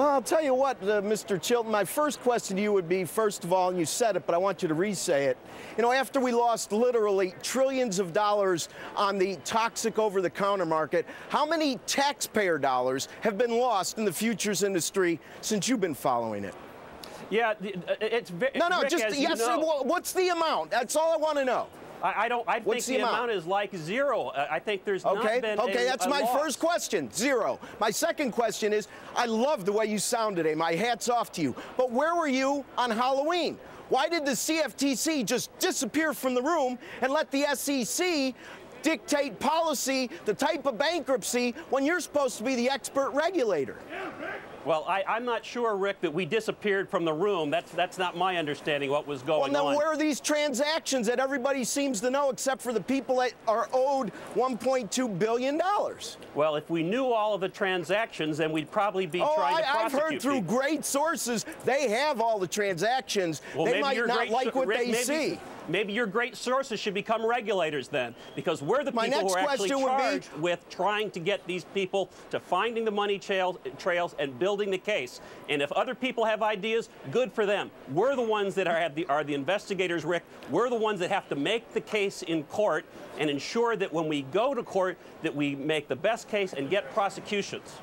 Well, I'll tell you what, Mr. Chilton, my first question to you would be, first of all, and you said it, but I want you to re-say it. You know, after we lost literally trillions of dollars on the toxic over-the-counter market, how many taxpayer dollars have been lost in the futures industry since you've been following it? Yeah, it's very... No, Rick, just, yes, you know, what's the amount? That's all I want to know. I think the amount is like zero. I think there's not been Okay, that's my first question, zero. My second question is, I love the way you sound today. My hat's off to you. But where were you on Halloween? Why did the CFTC just disappear from the room and let the SEC dictate policy, the type of bankruptcy, when you're supposed to be the expert regulator? Well, I'm not sure, Rick, that we disappeared from the room. That's not my understanding what was going on. Well, then where are these transactions that everybody seems to know except for the people that are owed $1.2 billion? Well, if we knew all of the transactions, then we'd probably be trying to prosecute I've heard through people. Great sources they have all the transactions. Well, they might not like what they see. Maybe your great sources should become regulators then, because we're the people who are actually charged with trying to get these people to finding the money trails and building the case. And if other people have ideas, good for them. We're the ones that are the investigators, Rick. We're the ones that have to make the case in court and ensure that when we go to court that we make the best case and get prosecutions.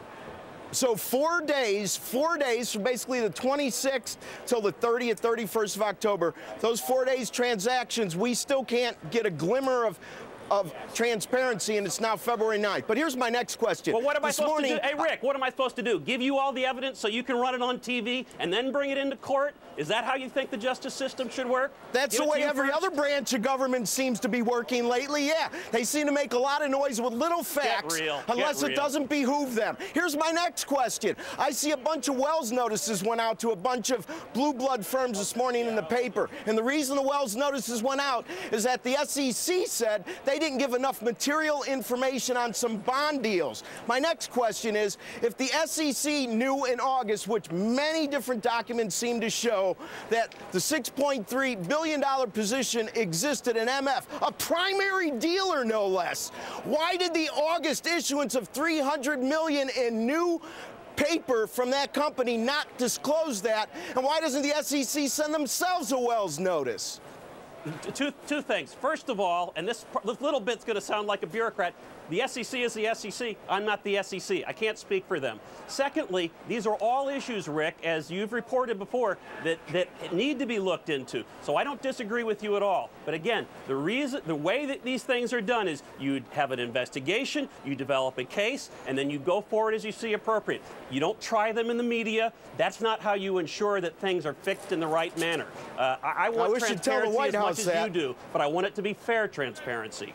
So 4 days from basically the 26th till the 30th, 31st of October, those 4 days transactions, we still can't get a glimmer of transparency, and it's now February 9th. But here's my next question. Well, what am I supposed to do? Hey, Rick, what am I supposed to do? Give you all the evidence so you can run it on TV and then bring it into court? Is that how you think the justice system should work? That's the way every other branch of government seems to be working lately, yeah. They seem to make a lot of noise with little facts unless it doesn't behoove them. Here's my next question. I see a bunch of Wells notices went out to a bunch of blue blood firms this morning in the paper. And the reason the Wells notices went out is that the SEC said they didn't give enough material information on some bond deals. My next question is, if the SEC knew in August, which many different documents seem to show, that the $6.3 billion position existed in MF, a primary dealer no less, why did the August issuance of $300 million in new paper from that company not disclose that? And why doesn't the SEC send themselves a Wells notice? Two things. First of all, and this little bit's going to sound like a bureaucrat, the SEC is the SEC. I'm not the SEC. I can't speak for them. Secondly, these are all issues, Rick, as you've reported before, that need to be looked into. So I don't disagree with you at all. But again, the way that these things are done is you have an investigation, you develop a case, and then you go forward as you see appropriate. You don't try them in the media. That's not how you ensure that things are fixed in the right manner. I want transparency as much as you do, but I want it to be fair transparency.